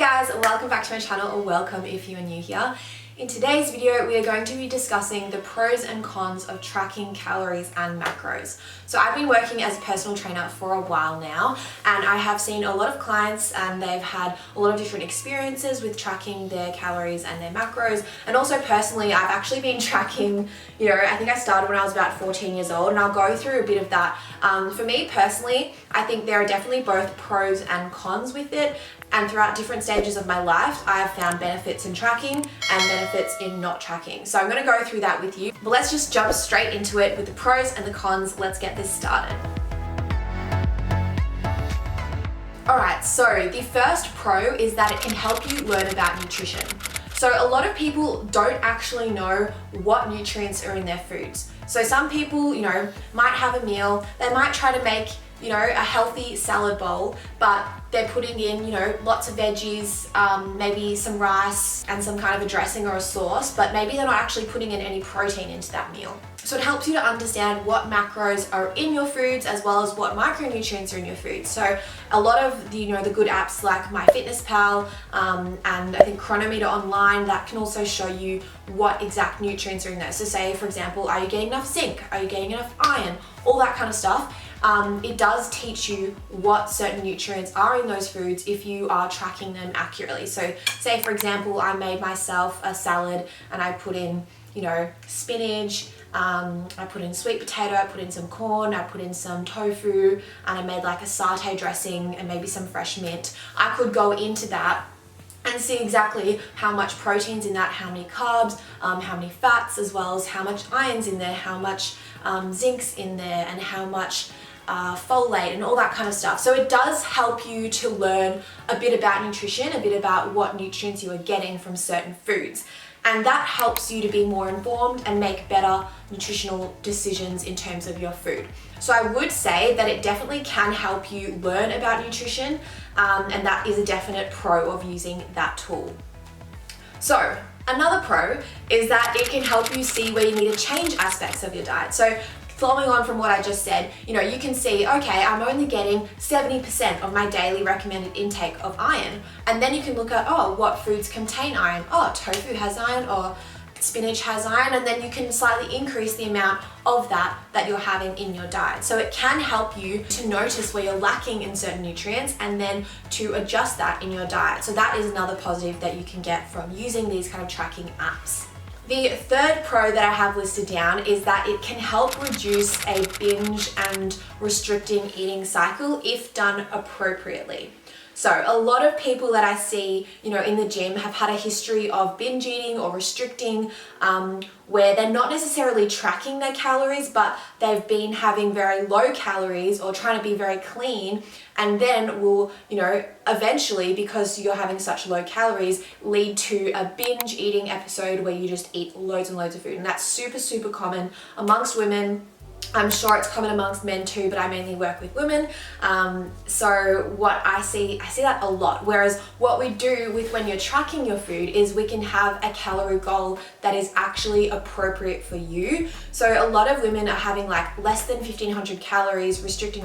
guys, welcome back to my channel, or welcome if you are new here. In today's video, we are going to be discussing the pros and cons of tracking calories and macros. So I've been working as a personal trainer for a while now, and I have seen a lot of clients and they've had a lot of different experiences with tracking their calories and their macros. And also personally, I've actually been tracking, I think I started when I was about 14 years old, and I'll go through a bit of that. For me personally, I think there are definitely both pros and cons with it. And throughout different stages of my life, I have found benefits in tracking and benefits in not tracking. So I'm going to go through that with you. But let's just jump straight into it with the pros and the cons. Let's get this started. Alright, so the first pro is that it can help you learn about nutrition. So a lot of people don't actually know what nutrients are in their foods. So some people, might have a meal, they might try to make a healthy salad bowl, but they're putting in, lots of veggies, maybe some rice and some kind of a dressing or a sauce, but maybe they're not actually putting in any protein into that meal. So it helps you to understand what macros are in your foods as well as what micronutrients are in your foods. So a lot of the, the good apps like MyFitnessPal and I think Chronometer Online, that can also show you what exact nutrients are in there. So say, for example, are you getting enough zinc? Are you getting enough iron? All that kind of stuff. It does teach you what certain nutrients are in those foods if you are tracking them accurately. So say, for example, I made myself a salad and I put in, spinach, I put in sweet potato, I put in some corn, I put in some tofu, and I made like a satay dressing and maybe some fresh mint. I could go into that and see exactly how much protein's in that, how many carbs, how many fats, as well as how much iron's in there, how much zinc's in there, and how much folate and all that kind of stuff. So it does help you to learn a bit about nutrition, a bit about what nutrients you are getting from certain foods. And that helps you to be more informed and make better nutritional decisions in terms of your food. So I would say that it definitely can help you learn about nutrition, and that is a definite pro of using that tool. So another pro is that it can help you see where you need to change aspects of your diet. So following on from what I just said, you can see, okay, I'm only getting 70% of my daily recommended intake of iron. And then you can look at, what foods contain iron? Tofu has iron, or spinach has iron, and then you can slightly increase the amount of that you're having in your diet. So it can help you to notice where you're lacking in certain nutrients and then to adjust that in your diet. So that is another positive that you can get from using these kind of tracking apps. The third pro that I have listed down is that it can help reduce a binge and restricting eating cycle if done appropriately. So a lot of people that I see, in the gym have had a history of binge eating or restricting, where they're not necessarily tracking their calories, but they've been having very low calories or trying to be very clean, and then will, eventually, because you're having such low calories, lead to a binge eating episode where you just eat loads and loads of food. And that's super, super common amongst women. I'm sure it's common amongst men too, but I mainly work with women. So what I see that a lot. Whereas what we do with when you're tracking your food is we can have a calorie goal that is actually appropriate for you. So a lot of women are having like less than 1,500 calories, restricting,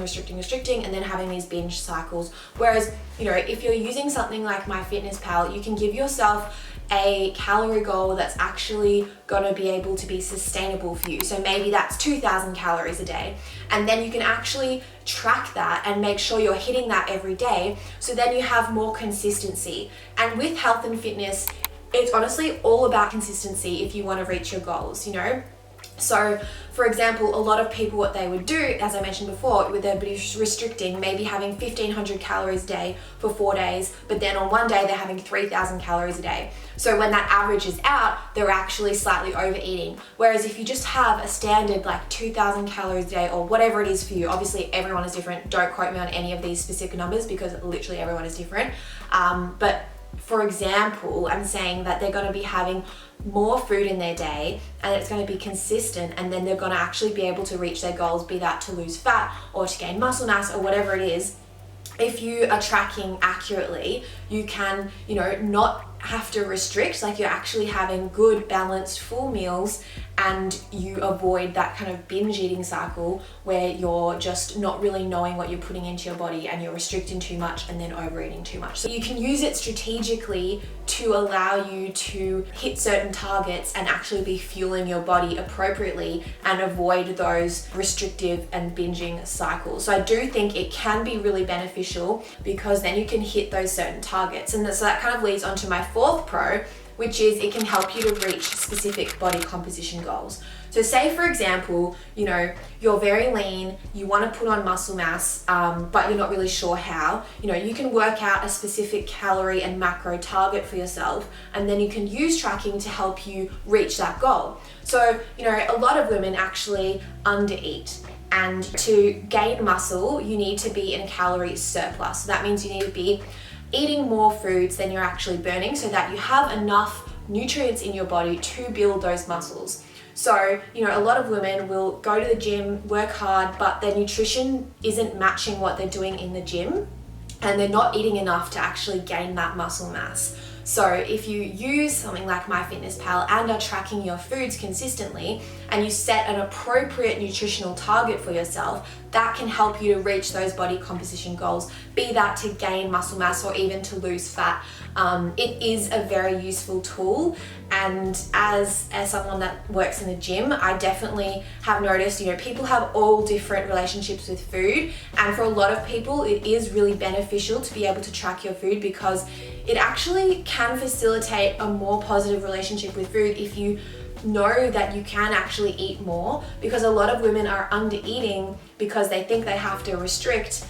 and then having these binge cycles. Whereas, if you're using something like MyFitnessPal, you can give yourself a calorie goal that's actually going to be able to be sustainable for you. So maybe that's 2,000 calories a day. And then you can actually track that and make sure you're hitting that every day. So then you have more consistency. And with health and fitness, it's honestly all about consistency if you want to reach your goals, So, for example, a lot of people, what they would do, as I mentioned before, with their restricting, maybe having 1,500 calories a day for 4 days, but then on one day they're having 3,000 calories a day. So when that averages out, they're actually slightly overeating. Whereas if you just have a standard like 2,000 calories a day or whatever it is for you, obviously everyone is different. Don't quote me on any of these specific numbers because literally everyone is different. But for example, I'm saying that they're going to be having more food in their day and it's going to be consistent, and then they're going to actually be able to reach their goals, be that to lose fat or to gain muscle mass or whatever it is. If you are tracking accurately, you can, not have to restrict, like you're actually having good, balanced, full meals, and you avoid that kind of binge eating cycle where you're just not really knowing what you're putting into your body and you're restricting too much and then overeating too much. So you can use it strategically to allow you to hit certain targets and actually be fueling your body appropriately and avoid those restrictive and binging cycles. So I do think it can be really beneficial because then you can hit those certain targets. And so that kind of leads on to my fourth pro, which is it can help you to reach specific body composition goals. So say for example, you're very lean, you want to put on muscle mass, but you're not really sure how. You can work out a specific calorie and macro target for yourself, and then you can use tracking to help you reach that goal. So, a lot of women actually undereat. And to gain muscle, you need to be in a calorie surplus. So that means you need to be eating more foods than you're actually burning so that you have enough nutrients in your body to build those muscles. So, a lot of women will go to the gym, work hard, but their nutrition isn't matching what they're doing in the gym, and they're not eating enough to actually gain that muscle mass. So if you use something like MyFitnessPal and are tracking your foods consistently, and you set an appropriate nutritional target for yourself, that can help you to reach those body composition goals, be that to gain muscle mass or even to lose fat. It is a very useful tool, and as someone that works in the gym, I definitely have noticed, people have all different relationships with food, and for a lot of people it is really beneficial to be able to track your food because it actually can facilitate a more positive relationship with food if you know that you can actually eat more, because a lot of women are under eating because they think they have to restrict,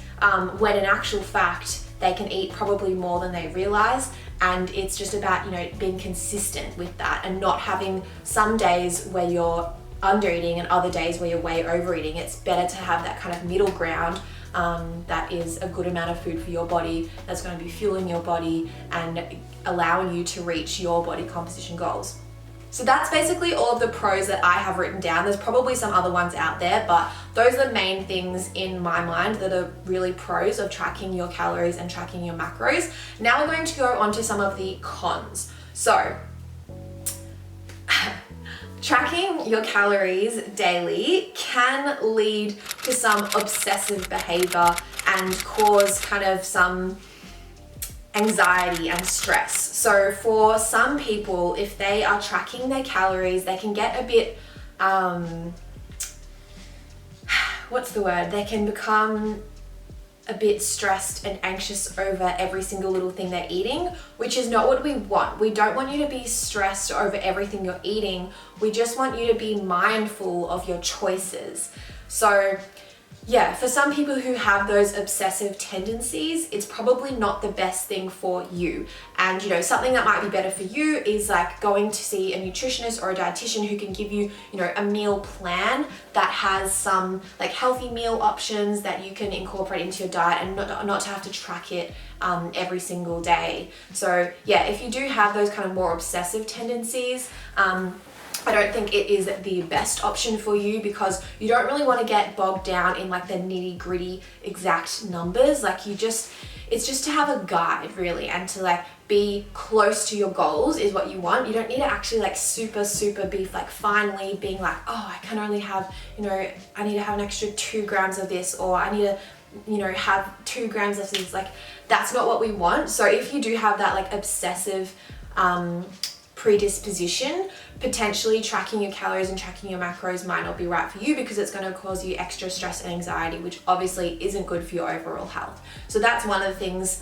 when in actual fact they can eat probably more than they realize. And it's just about being consistent with that and not having some days where you're under eating and other days where you're way overeating. It's better to have that kind of middle ground, that is a good amount of food for your body, that's going to be fueling your body and allowing you to reach your body composition goals. So that's basically all of the pros that I have written down. There's probably some other ones out there, but those are the main things in my mind that are really pros of tracking your calories and tracking your macros. Now we're going to go on to some of the cons. So tracking your calories daily can lead to some obsessive behavior and cause kind of some anxiety and stress. So for some people, if they are tracking their calories, they can get a bit, they can become a bit stressed and anxious over every single little thing they're eating, which is not what we want. We don't want you to be stressed over everything you're eating. We just want you to be mindful of your choices. So yeah, for some people who have those obsessive tendencies, it's probably not the best thing for you. And something that might be better for you is like going to see a nutritionist or a dietitian who can give you, a meal plan that has some like healthy meal options that you can incorporate into your diet and not to have to track it every single day. So yeah, if you do have those kind of more obsessive tendencies, I don't think it is the best option for you because you don't really want to get bogged down in like the nitty gritty exact numbers. Like it's just to have a guide really, and to like be close to your goals is what you want. You don't need to actually like super be like finally being like, oh, I can only have, I need to have an extra 2 grams of this, or I need to, have 2 grams of this. Like that's not what we want. So if you do have that like obsessive, predisposition, potentially tracking your calories and tracking your macros might not be right for you because it's going to cause you extra stress and anxiety, which obviously isn't good for your overall health. So that's one of the things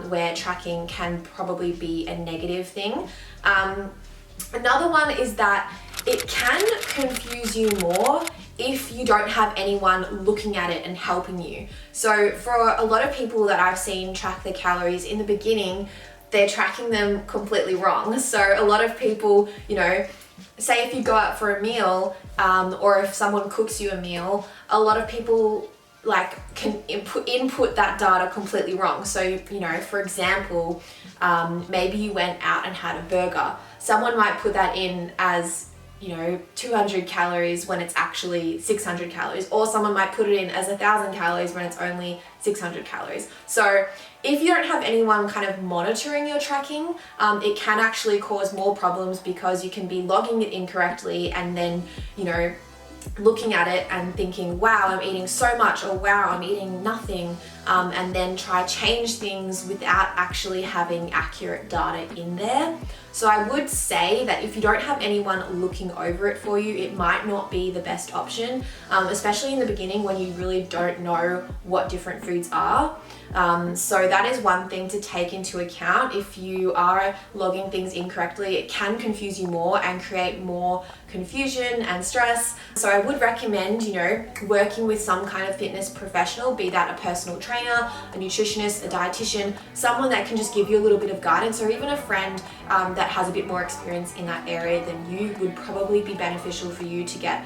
where tracking can probably be a negative thing. Another one is that it can confuse you more if you don't have anyone looking at it and helping you. So for a lot of people that I've seen track their calories in the beginning, they're tracking them completely wrong. So a lot of people, say if you go out for a meal, or if someone cooks you a meal, a lot of people like can input that data completely wrong. So, for example, maybe you went out and had a burger. Someone might put that in as 200 calories when it's actually 600 calories, or someone might put it in as 1,000 calories when it's only 600 calories. So if you don't have anyone kind of monitoring your tracking, it can actually cause more problems because you can be logging it incorrectly and then, looking at it and thinking, wow, I'm eating so much, or wow, I'm eating nothing, and then try change things without actually having accurate data in there. So I would say that if you don't have anyone looking over it for you, it might not be the best option, especially in the beginning when you really don't know what different foods are. So that is one thing to take into account. If you are logging things incorrectly, it can confuse you more and create more confusion and stress. So I would recommend, working with some kind of fitness professional, be that a personal trainer, a nutritionist, a dietitian, someone that can just give you a little bit of guidance, or even a friend that has a bit more experience in that area than you, would probably be beneficial for you to get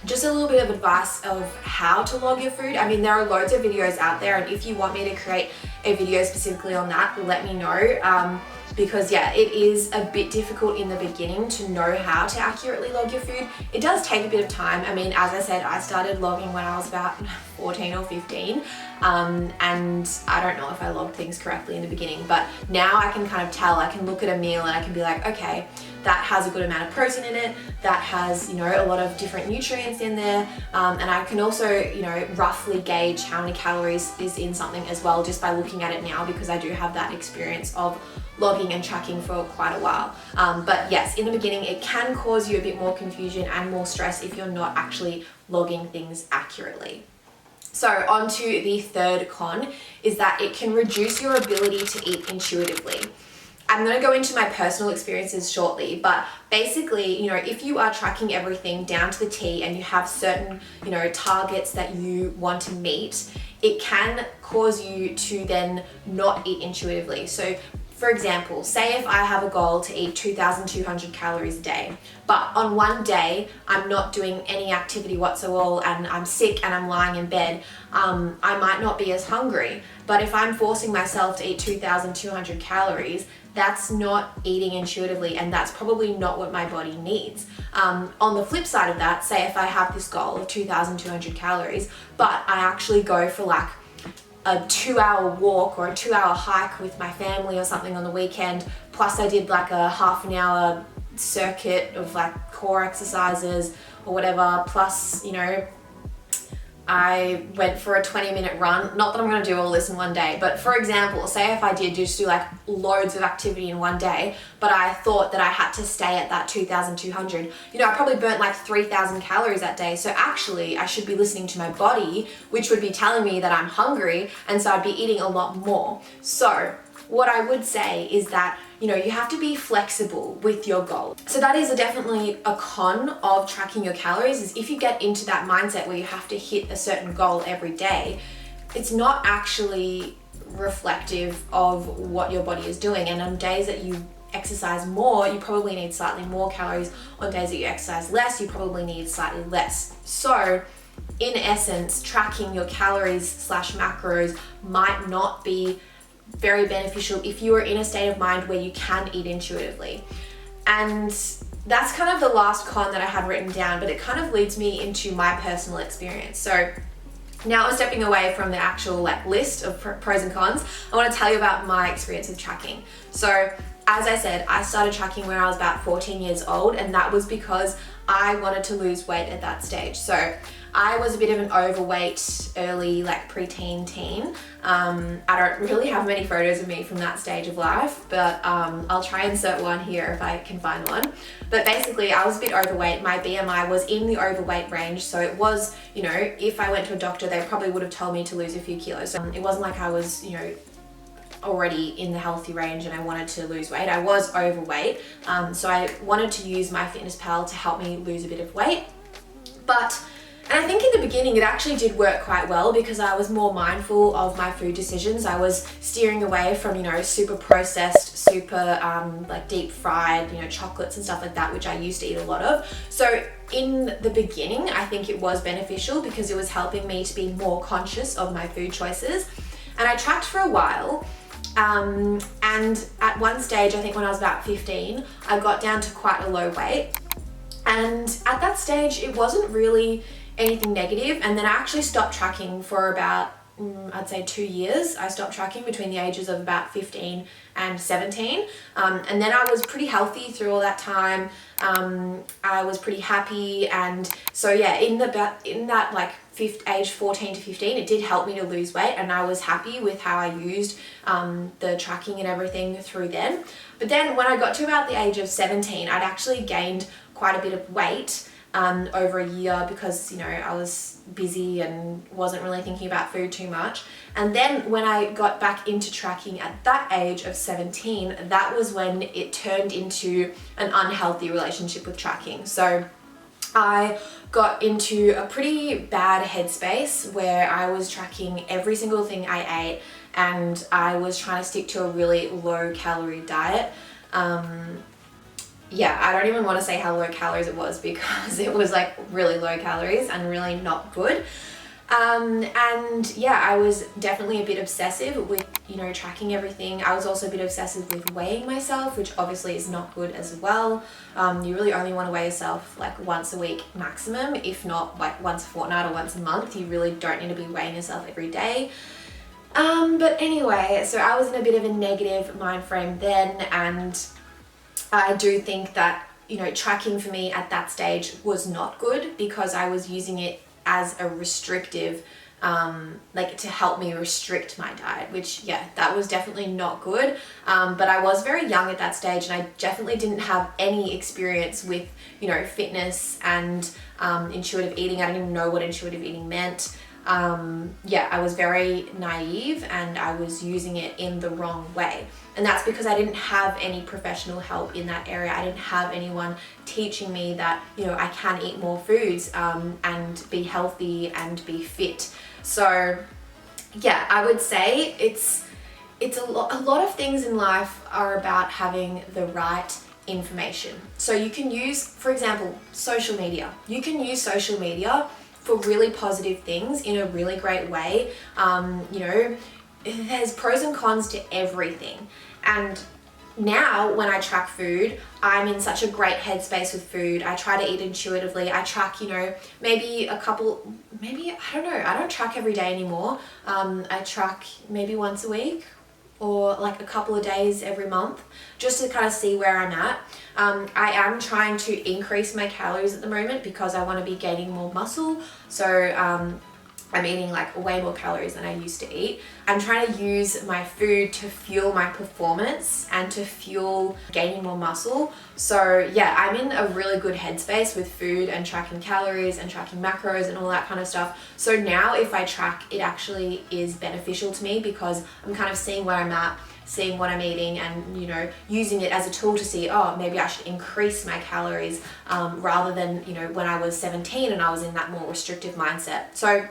just a little bit of advice of how to log your food. I mean, there are loads of videos out there, and if you want me to create a video specifically on that, let me know. Because it is a bit difficult in the beginning to know how to accurately log your food. It does take a bit of time. I mean, as I said, I started logging when I was about 14 or 15, and I don't know if I logged things correctly in the beginning, but now I can kind of tell. I can look at a meal and I can be like, okay, that has a good amount of protein in it, that has, a lot of different nutrients in there, and I can also, roughly gauge how many calories is in something as well, just by looking at it now, because I do have that experience of logging and tracking for quite a while. But yes, in the beginning, it can cause you a bit more confusion and more stress if you're not actually logging things accurately. So on to the third con, is that it can reduce your ability to eat intuitively. I'm going to go into my personal experiences shortly, but basically, if you are tracking everything down to the T and you have certain, targets that you want to meet, it can cause you to then not eat intuitively. So for example, say if I have a goal to eat 2,200 calories a day, but on one day I'm not doing any activity whatsoever and I'm sick and I'm lying in bed, I might not be as hungry. But if I'm forcing myself to eat 2,200 calories, that's not eating intuitively, and that's probably not what my body needs. On the flip side of that, say if I have this goal of 2,200 calories, but I actually go for like a 2-hour walk or a 2-hour hike with my family or something on the weekend, plus I did like a half an hour circuit of like core exercises or whatever, plus, I went for a 20-minute run. Not that I'm going to do all this in one day, but for example, say if I did just do like loads of activity in one day, but I thought that I had to stay at that 2,200, I probably burnt like 3,000 calories that day. So actually I should be listening to my body, which would be telling me that I'm hungry, and so I'd be eating a lot more. So what I would say is that, you have to be flexible with your goal. So that is definitely a con of tracking your calories, is if you get into that mindset where you have to hit a certain goal every day, it's not actually reflective of what your body is doing. And on days that you exercise more, you probably need slightly more calories. On days that you exercise less, you probably need slightly less. So in essence, tracking your calories / macros might not be very beneficial if you are in a state of mind where you can eat intuitively. And that's kind of the last con that I had written down, but it kind of leads me into my personal experience. So now I'm stepping away from the actual list of pros and cons. I want to tell you about my experience with tracking. So as I said, I started tracking when I was about 14 years old, and that was because I wanted to lose weight at that stage. So I was a bit of an overweight, early preteen teen. I don't really have many photos of me from that stage of life, but I'll try and insert one here if I can find one. But basically, I was a bit overweight. My BMI was in the overweight range, so it was, if I went to a doctor, they probably would have told me to lose a few kilos. So it wasn't like I was, already in the healthy range and I wanted to lose weight. I was overweight, so I wanted to use MyFitnessPal to help me lose a bit of weight. And I think in the beginning it actually did work quite well because I was more mindful of my food decisions. I was steering away from, super processed, super deep fried, chocolates and stuff like that, which I used to eat a lot of. So in the beginning, I think it was beneficial because it was helping me to be more conscious of my food choices. And I tracked for a while. And at one stage, I think when I was about 15, I got down to quite a low weight. And at that stage, it wasn't really anything negative. And then I actually stopped tracking for about, I'd say 2 years. I stopped tracking between the ages of about 15 and 17. And then I was pretty healthy through all that time. I was pretty happy. And so yeah, in that like age 14 to 15, it did help me to lose weight, and I was happy with how I used the tracking and everything through then. But then when I got to about the age of 17, I'd actually gained quite a bit of weight over a year because, you know, I was busy and wasn't really thinking about food too much. And then when I got back into tracking at that age of 17, that was when it turned into an unhealthy relationship with tracking. So I got into a pretty bad headspace where I was tracking every single thing I ate, and I was trying to stick to a really low calorie diet. Yeah, I don't even want to say how low calories it was because it was like really low calories and really not good. And yeah, I was definitely a bit obsessive with, you know, tracking everything. I was also a bit obsessive with weighing myself, which obviously is not good as well. You really only want to weigh yourself like once a week maximum, if not like once a fortnight or once a month. You really don't need to be weighing yourself every day. But anyway, so I was in a bit of a negative mind frame then, and I do think that, you know, tracking for me at that stage was not good because I was using it as a restrictive, like to help me restrict my diet, which yeah, that was definitely not good. But I was very young at that stage, and I definitely didn't have any experience with, you know, fitness and intuitive eating. I didn't even know what intuitive eating meant. Yeah, I was very naive and I was using it in the wrong way. And that's because I didn't have any professional help in that area. I didn't have anyone teaching me that, you know, I can eat more foods and be healthy and be fit. So yeah, I would say it's a lot of things in life are about having the right information. So you can use, for example, social media. You can use social media for really positive things in a really great way. You know, there's pros and cons to everything. And now when I track food, I'm in such a great headspace with food. I try to eat intuitively. I track, you know, maybe I don't know, I don't track every day anymore. I track maybe once a week or like a couple of days every month, just to kind of see where I'm at. I am trying to increase my calories at the moment because I want to be gaining more muscle. So I'm eating like way more calories than I used to eat. I'm trying to use my food to fuel my performance and to fuel gaining more muscle. So yeah, I'm in a really good headspace with food and tracking calories and tracking macros and all that kind of stuff. So now if I track, it actually is beneficial to me because I'm kind of seeing where I'm at, seeing what I'm eating, and, you know, using it as a tool to see, oh, maybe I should increase my calories, rather than, you know, when I was 17 and I was in that more restrictive mindset. So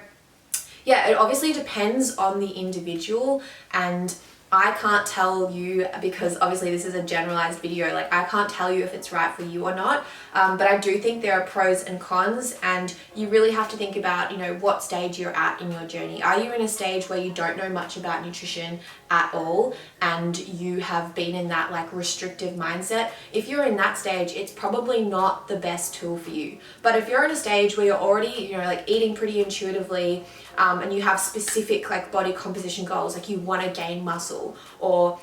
yeah, it obviously depends on the individual, and I can't tell you, because obviously this is a generalized video, like I can't tell you if it's right for you or not, but I do think there are pros and cons, and you really have to think about, you know, what stage you're at in your journey. Are you in a stage where you don't know much about nutrition at all and you have been in that like restrictive mindset? If you're in that stage, it's probably not the best tool for you. But if you're in a stage where you're already, you know, like eating pretty intuitively, and you have specific like body composition goals, like you want to gain muscle, or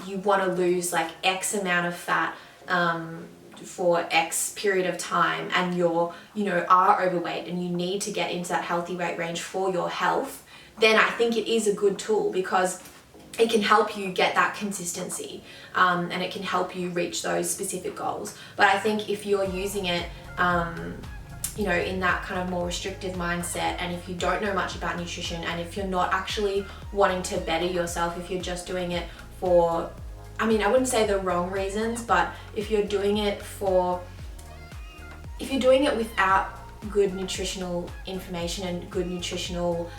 you want to lose like X amount of fat for X period of time, and you're, you know, are overweight and you need to get into that healthy weight range for your health, then I think it is a good tool because it can help you get that consistency, and it can help you reach those specific goals. But I think if you're using it, you know, in that kind of more restrictive mindset, and if you don't know much about nutrition, and if you're not actually wanting to better yourself, if you're just doing it for, I mean, I wouldn't say the wrong reasons, but if you're doing it without good nutritional information and good nutritional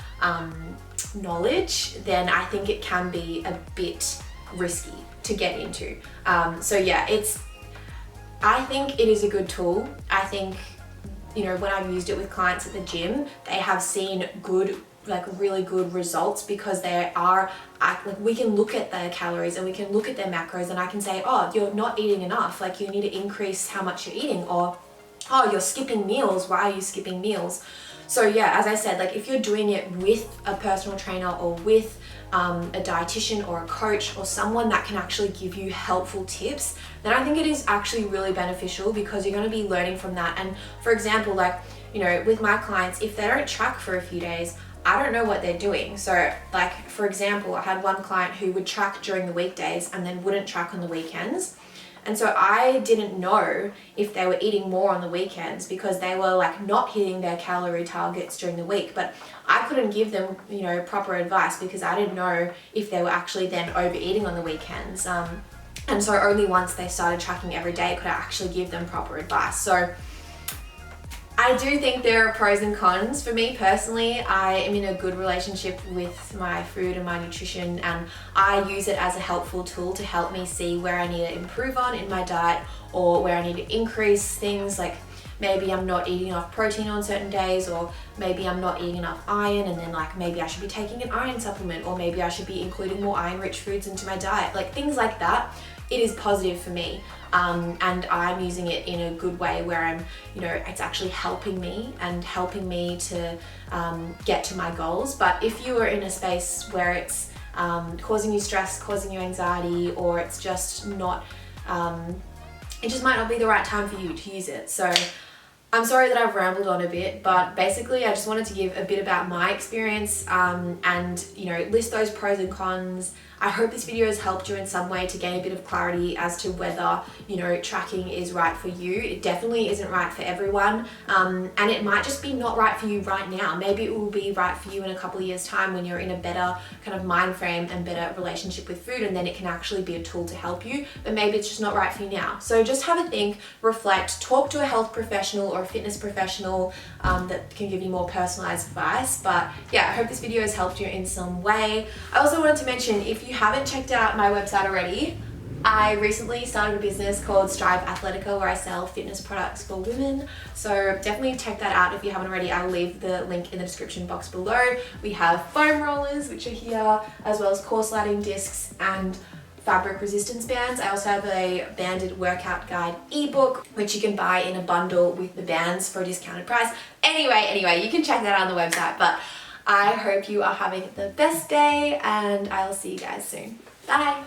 knowledge, then I think it can be a bit risky to get into. So yeah, I think it is a good tool. I think, you know, when I've used it with clients at the gym, they have seen good, like really good results, because they are, like, we can look at their calories and we can look at their macros, and I can say, oh, you're not eating enough, like you need to increase how much you're eating, or oh, you're skipping meals. Why are you skipping meals? So yeah, as I said, like if you're doing it with a personal trainer or with a dietitian or a coach or someone that can actually give you helpful tips, then I think it is actually really beneficial, because you're going to be learning from that. And for example, like, you know, with my clients, if they don't track for a few days, I don't know what they're doing. So like, for example, I had one client who would track during the weekdays and then wouldn't track on the weekends. And so I didn't know if they were eating more on the weekends because they were like not hitting their calorie targets during the week. But I couldn't give them, you know, proper advice because I didn't know if they were actually then overeating on the weekends. And so only once they started tracking every day could I actually give them proper advice. So I do think there are pros and cons. For me personally, I am in a good relationship with my food and my nutrition, and I use it as a helpful tool to help me see where I need to improve on in my diet, or where I need to increase things, like maybe I'm not eating enough protein on certain days, or maybe I'm not eating enough iron, and then like maybe I should be taking an iron supplement, or maybe I should be including more iron-rich foods into my diet, like things like that. It is positive for me, and I'm using it in a good way where I'm, you know, it's actually helping me and helping me to get to my goals. But if you are in a space where it's causing you stress, causing you anxiety, or it's just not, it just might not be the right time for you to use it. So I'm sorry that I've rambled on a bit, but basically I just wanted to give a bit about my experience, and, you know, list those pros and cons. I hope this video has helped you in some way to gain a bit of clarity as to whether, you know, tracking is right for you. It definitely isn't right for everyone, and it might just be not right for you right now. Maybe it will be right for you in a couple of years' time when you're in a better kind of mind frame and better relationship with food, and then it can actually be a tool to help you, but maybe it's just not right for you now. So just have a think, reflect, talk to a health professional or a fitness professional that can give you more personalized advice. But yeah, I hope this video has helped you in some way. I also wanted to mention, if you haven't checked out my website already, I recently started a business called Strive Athletica where I sell fitness products for women. So definitely check that out if you haven't already. I will leave the link in the description box below. We have foam rollers, which are here, as well as core sliding discs and fabric resistance bands. I also have a banded workout guide ebook, which you can buy in a bundle with the bands for a discounted price. Anyway, you can check that out on the website. But I hope you are having the best day, and I'll see you guys soon. Bye.